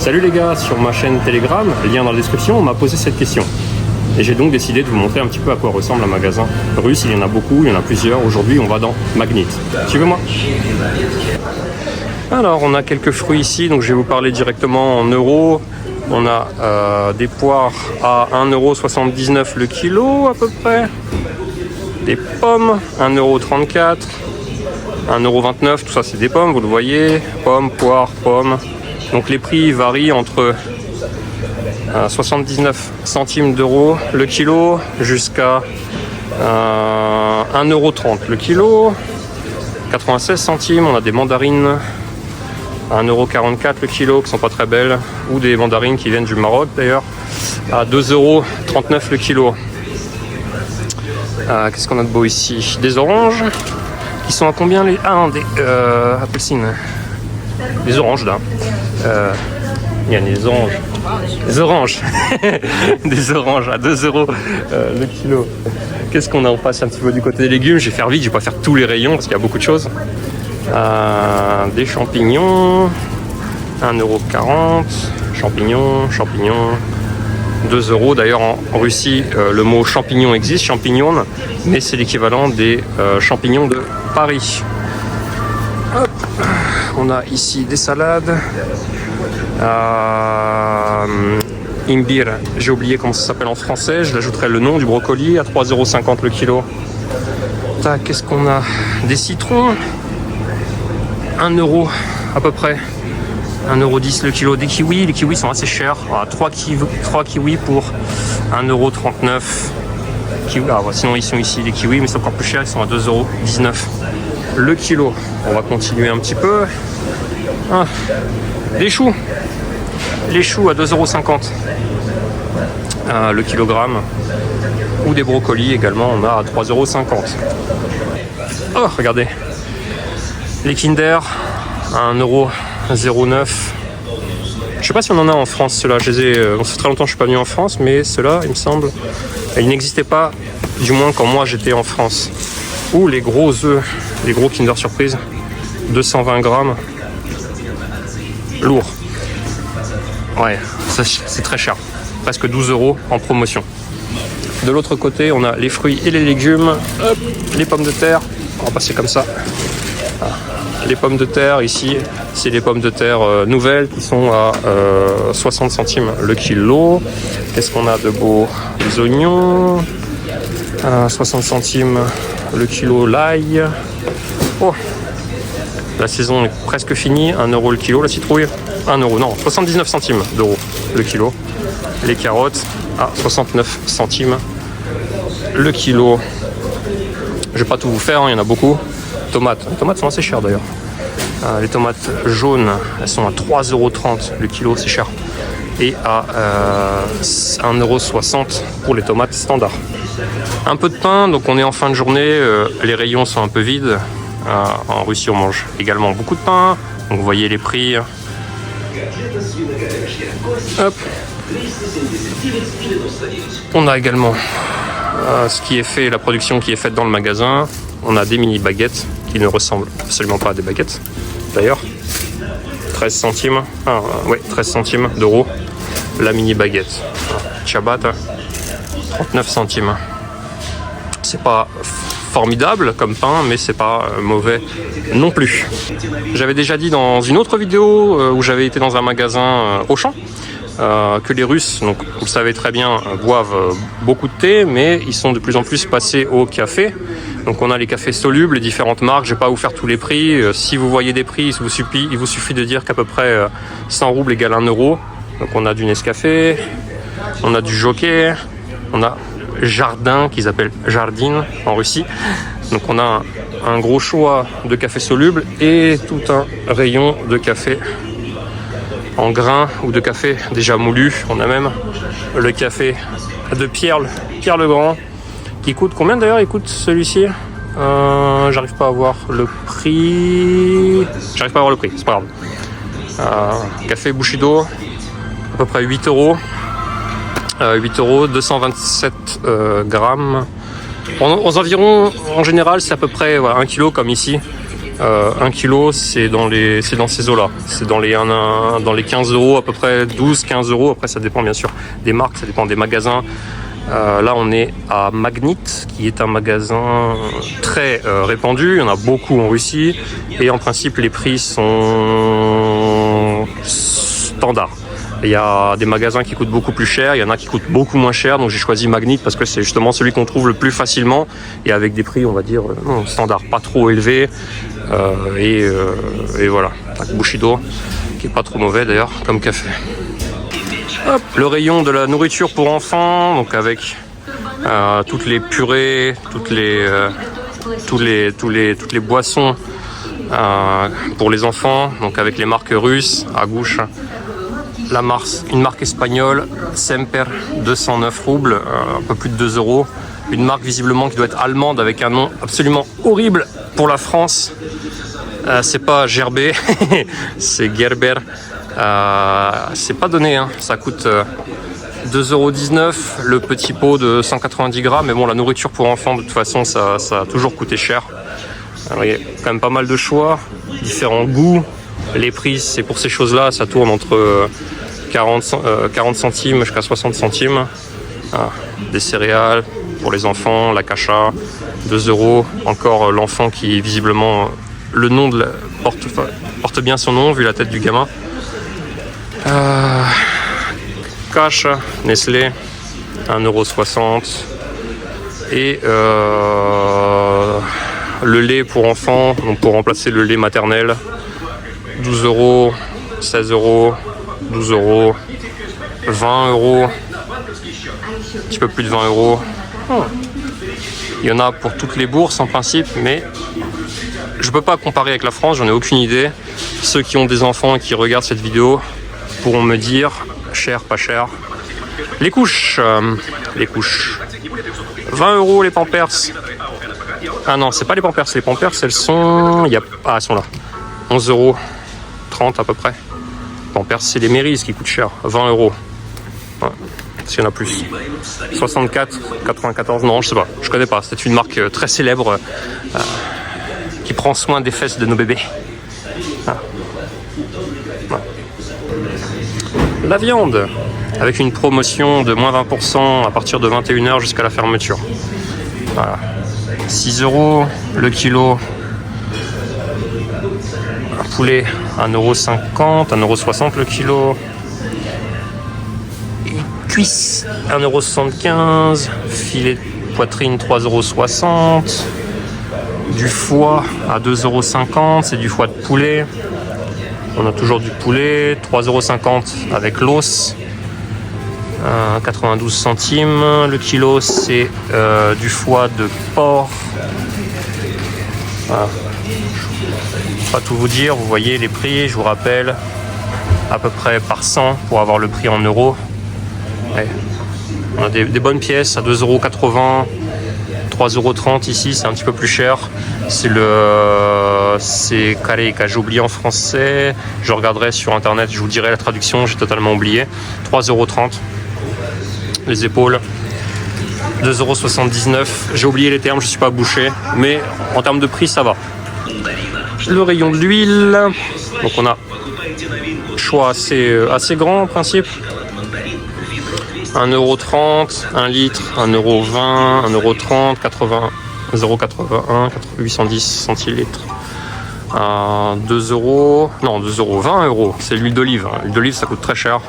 Salut les gars, sur ma chaîne Telegram, lien dans la description, on m'a posé cette question. Et j'ai donc décidé de vous montrer un petit peu à quoi ressemble un magasin russe. Il y en a beaucoup, il y en a plusieurs. Aujourd'hui, on va dans Magnit. Suivez-moi. Alors, on a quelques fruits ici, donc je vais vous parler directement en euros. On a des poires à 1,79 € le kilo à peu près. Des pommes, 1,34 €, 1,29 €, tout ça c'est des pommes, vous le voyez. Pommes, poires, pommes. Donc les prix varient entre 79 centimes d'euros le kilo jusqu'à 1,30 € le kilo. 96 centimes, on a des mandarines à 1,44 € le kilo qui sont pas très belles, ou des mandarines qui viennent du Maroc d'ailleurs, à 2,39 € le kilo. Qu'est-ce qu'on a de beau ici? Des oranges qui sont à combien les... Ah non, des appelsines. Des oranges là. Il y a des oranges. Des oranges. Des oranges à 2 € le kilo. Qu'est-ce qu'on a? On passe un petit peu du côté des légumes. Je vais faire vite, je vais pas faire tous les rayons parce qu'il y a beaucoup de choses. Des champignons, 1,40 €. Champignons, 2 €. D'ailleurs, en Russie, le mot champignon existe, champignon, mais c'est l'équivalent des champignons de Paris. Hop. On a ici des salades. Imbir, j'ai oublié comment ça s'appelle en français, je l'ajouterai le nom du brocoli à 3,50 € le kilo. Qu'est-ce qu'on a? Des citrons, 1 € à peu près, 1,10 € le kilo. Des kiwis, les kiwis sont assez chers, 3 kiwis pour 1,39 €. Sinon ils sont ici les kiwis, mais c'est encore plus cher, ils sont à 2,19 € le kilo. On va continuer un petit peu. Des choux. Les choux à 2,50 € le kilogramme. Ou des brocolis également, on a à 3,50 €. Oh, regardez. Les Kinder à 1,09 €. Je sais pas si on en a en France, ceux-là. Ça fait très longtemps que je suis pas venu en France, mais ceux-là, il me semble, ils n'existaient pas, du moins quand moi j'étais en France. Ou les gros œufs, les gros Kinder Surprise, 220 grammes. Lourd. Ouais, c'est très cher. Presque 12 € en promotion. De l'autre côté, on a les fruits et les légumes. Hop, les pommes de terre. On va passer comme ça. Les pommes de terre, ici, c'est les pommes de terre nouvelles qui sont à 60 centimes le kilo. Qu'est-ce qu'on a de beau? Les oignons. 60 centimes le kilo, l'ail. Oh, la saison est presque finie. 1 € le kilo, la citrouille. 1 €, non, 79 centimes d'euros le kilo. Les carottes à 69 centimes le kilo. Je vais pas tout vous faire, il y en a beaucoup. Tomates. Les tomates sont assez chères d'ailleurs. Les tomates jaunes, elles sont à 3,30 € le kilo, c'est cher. Et à 1,60 € pour les tomates standards. Un peu de pain, donc on est en fin de journée, les rayons sont un peu vides. En Russie, on mange également beaucoup de pain. Donc vous voyez les prix. Hop. On a également ce qui est fait, la production qui est faite dans le magasin. On a des mini baguettes qui ne ressemblent absolument pas à des baguettes. D'ailleurs, 13 centimes. 13 centimes d'euros la mini baguette. Chabat, 39 centimes. C'est pas formidable comme pain, mais c'est pas mauvais non plus. J'avais déjà dit dans une autre vidéo où j'avais été dans un magasin Auchan que les Russes, donc vous le savez très bien, boivent beaucoup de thé, mais ils sont de plus en plus passés au café. Donc on a les cafés solubles, les différentes marques. Je vais pas vous faire tous les prix. Si vous voyez des prix, il vous suffit de dire qu'à peu près 100 roubles égale 1 €. Donc on a du Nescafé, on a du Jockey, on a Jardin qu'ils appellent Jardin en Russie. Donc on a un gros choix de café soluble et tout un rayon de café en grains ou de café déjà moulu. On a même le café de Pierre le Grand qui coûte combien d'ailleurs? Il coûte celui-ci j'arrive pas à voir le prix. C'est pas grave. Café Bushido à peu près 8 €. 8 €, 227 grammes. Aux environs, en général, c'est à peu près 1 kg comme ici. 1 kg, c'est dans ces eaux-là. C'est dans les 15 € à peu près, 12-15 €. Après, ça dépend bien sûr des marques, ça dépend des magasins. Là, on est à Magnit, qui est un magasin très répandu. Il y en a beaucoup en Russie. Et en principe, les prix sont standards. Il y a des magasins qui coûtent beaucoup plus cher, il y en a qui coûtent beaucoup moins cher. Donc j'ai choisi Magnit parce que c'est justement celui qu'on trouve le plus facilement et avec des prix, on va dire, standards, pas trop élevés. Et voilà, Bushido, qui est pas trop mauvais d'ailleurs comme café. Hop, le rayon de la nourriture pour enfants, donc avec toutes les purées, toutes les boissons pour les enfants, donc avec les marques russes à gauche. Une marque espagnole, Semper, 209 roubles, un peu plus de 2 €. Une marque visiblement qui doit être allemande avec un nom absolument horrible pour la France. C'est pas Gerber, c'est Gerber. C'est pas donné, hein. Ça coûte 2,19 € le petit pot de 190 grammes. Mais bon, la nourriture pour enfants, de toute façon, ça a toujours coûté cher. Alors, il y a quand même pas mal de choix, différents goûts. Les prix, c'est pour ces choses-là, ça tourne entre 40 centimes jusqu'à 60 centimes. Des céréales pour les enfants, la cacha, 2 €. Encore l'enfant qui, visiblement, le nom porte bien son nom, vu la tête du gamin. Cacha, Nestlé, 1,60 €. Et le lait pour enfants, donc pour remplacer le lait maternel, 12 €, 16 €, 12 €, 20 €, un petit peu plus de 20 €. Il y en a pour toutes les bourses en principe, mais je peux pas comparer avec la France, j'en ai aucune idée. Ceux qui ont des enfants et qui regardent cette vidéo pourront me dire cher, pas cher. Les couches, 20 € les Pampers. Ah non, c'est pas les Pampers, elles sont... elles sont là. 11,30 € à peu près. Pampers, c'est les Mérises qui coûtent cher. 20 €. Ouais. S'il y en a plus. 64, 94, non, je sais pas. Je connais pas. C'est une marque très célèbre qui prend soin des fesses de nos bébés. Ah. Ouais. La viande, avec une promotion de moins 20% à partir de 21 h jusqu'à la fermeture. Voilà. 6 € le kilo. Un poulet, 1,50 €, 1,60 € le kilo. Une cuisse, 1,75 €. Filet de poitrine, 3,60 €. Du foie à 2,50 €, c'est du foie de poulet. On a toujours du poulet, 3,50 € avec l'os. 92 centimes le kilo, c'est du foie de porc. Voilà. Pas tout vous dire, vous voyez les prix, je vous rappelle, à peu près par 100 pour avoir le prix en euros. Ouais. On a des bonnes pièces à 2,80 €, 3,30 € ici, c'est un petit peu plus cher. C'est Kareika, j'ai oublié en français, je regarderai sur internet, je vous dirai la traduction, j'ai totalement oublié. 3,30 €. Les épaules, 2,79 €. J'ai oublié les termes, je ne suis pas boucher, mais en termes de prix, ça va. Le rayon de l'huile, donc on a un choix assez grand en principe. 1,30 €, 1 litre, 1,20 €, 1,30 €, 0,81 €, 810 centilitres. 2 €, non 2 €, 20 €, c'est l'huile d'olive. L'huile d'olive, ça coûte très cher.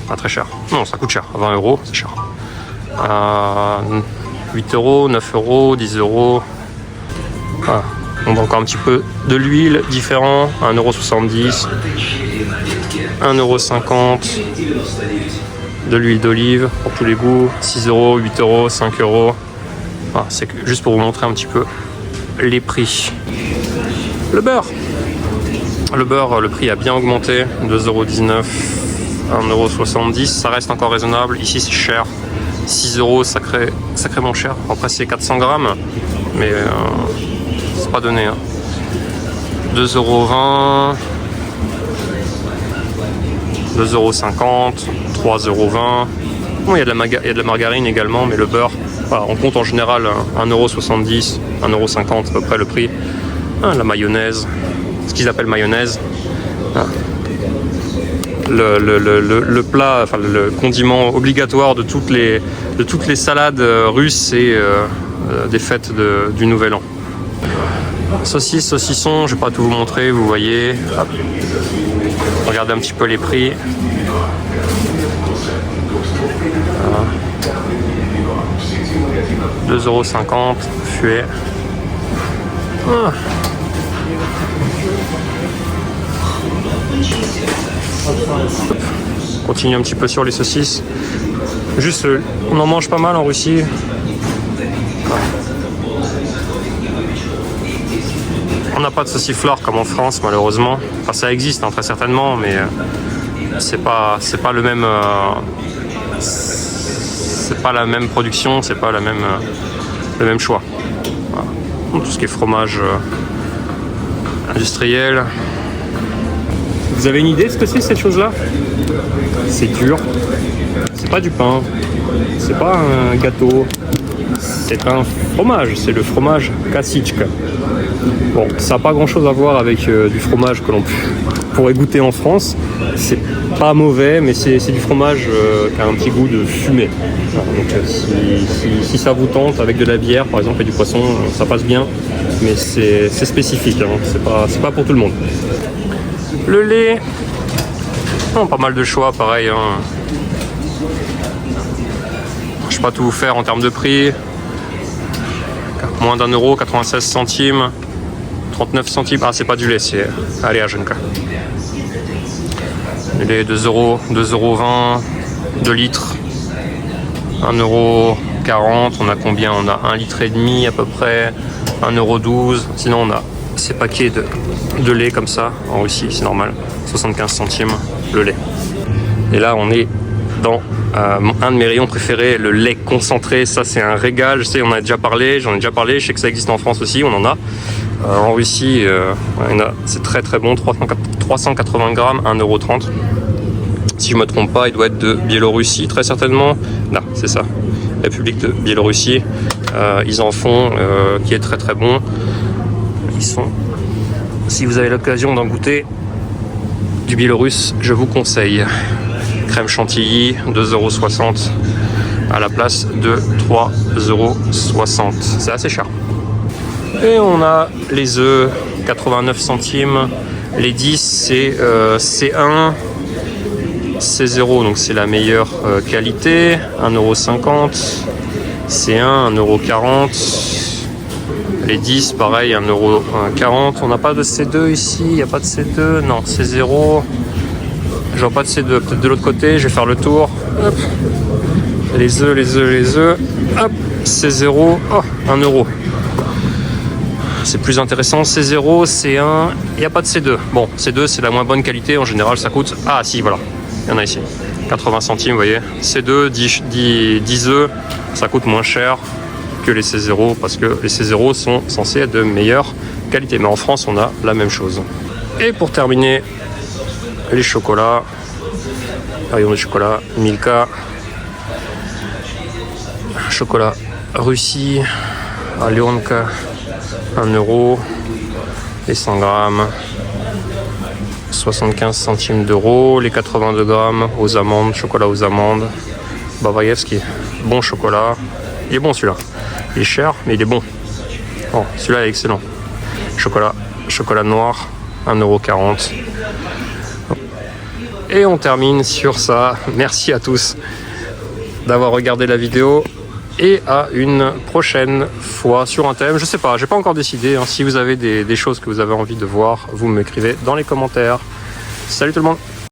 Pas très cher. Non, ça coûte cher. 20 €, c'est cher. 8 €, 9 €, 10 €. Voilà. On a encore un petit peu de l'huile différent. 1,70 €, 1,50 €. De l'huile d'olive pour tous les goûts. 6 €, 8 €, 5 €. Voilà, c'est juste pour vous montrer un petit peu les prix. Le beurre. Le prix a bien augmenté. 2,19 €. 1,70 €, ça reste encore raisonnable. Ici, c'est cher. 6 €, sacrément cher. Après, c'est 400 grammes, mais c'est pas donné. 2,20 €, 2,50 €, 3,20 €. Bon, il y a de la margarine également, mais le beurre, voilà, on compte en général 1,70 €, 1,50 € à peu près le prix. Ah, la mayonnaise, ce qu'ils appellent mayonnaise. Ah. Le plat, enfin le condiment obligatoire de toutes les salades russes et des fêtes du Nouvel An. Saucisses, saucissons, je vais pas tout vous montrer, vous voyez. Hop. Regardez un petit peu les prix. Voilà. 2,50 €, fuet. Ah. On continue un petit peu sur les saucisses. Juste, on en mange pas mal en Russie. On n'a pas de sauciflore comme en France, malheureusement. Enfin, ça existe, hein, très certainement, mais c'est pas le même. C'est pas la même production, c'est pas le même choix. Voilà. Donc, tout ce qui est fromage industriel. Vous avez une idée de ce que c'est cette chose-là? C'est dur. C'est pas du pain. C'est pas un gâteau. C'est un fromage. C'est le fromage kassichka. Bon, ça n'a pas grand-chose à voir avec du fromage que l'on pourrait goûter en France. C'est pas mauvais, mais c'est du fromage qui a un petit goût de fumée. Alors, donc si ça vous tente avec de la bière, par exemple, et du poisson, ça passe bien. Mais c'est spécifique. Hein. C'est pas pour tout le monde. Le lait, oh, pas mal de choix, pareil. Hein. Je ne sais pas tout vous faire en termes de prix. Moins d'1 €, 96 centimes, 39 centimes. Ah, c'est pas du lait, c'est Aliajenka. Le lait 2 €, 2,20 €, 2 litres, 1,40 €. On a combien? On a 1,5 litre à peu près, 1,12 €. Sinon, on a ces paquets de lait comme ça en Russie, c'est normal, 75 centimes le lait. Et là on est dans un de mes rayons préférés, le lait concentré. Ça c'est un régal, je sais, j'en ai déjà parlé, je sais que ça existe en France aussi, on en a. En Russie c'est très très bon, 380 grammes, 1,30 €. Si je me trompe pas, il doit être de Biélorussie très certainement. Là c'est ça, République de Biélorussie. Ils en font qui est très très bon. Si vous avez l'occasion d'en goûter du biélorusse, je vous conseille. Crème chantilly, 2,60 € à la place de 3,60 €. C'est assez cher. Et on a les œufs, 89 centimes. Les 10, c'est C1, C0, donc c'est la meilleure qualité. 1,50 €. C1, 1,40 €. Les 10, pareil, 1,40 €. On n'a pas de C2 ici, il n'y a pas de C2, non, C0. Je vois pas de C2, peut-être de l'autre côté, je vais faire le tour. Hop. Les œufs. Hop, C0, oh, 1 €. C'est plus intéressant, C0, C1, il n'y a pas de C2. Bon, C2, c'est la moins bonne qualité, en général, ça coûte... Ah, si, voilà, il y en a ici. 80 centimes, vous voyez. C2, 10 œufs, ça coûte moins cher que les C0 parce que les C0 sont censés être de meilleure qualité, mais en France on a la même chose. Et pour terminer, les chocolats, rayon de chocolat Milka, chocolat Russie, Alyonka, 1 €, les 100 grammes 75 centimes d'euros, les 82 grammes aux amandes, chocolat aux amandes, Bavaïevski, bon chocolat, il est bon celui-là. Il est cher, mais il est bon. Oh, celui-là est excellent. Chocolat noir, 1,40 €. Et on termine sur ça. Merci à tous d'avoir regardé la vidéo. Et à une prochaine fois sur un thème. Je sais pas, j'ai pas encore décidé. Hein. Si vous avez des choses que vous avez envie de voir, vous m'écrivez dans les commentaires. Salut tout le monde!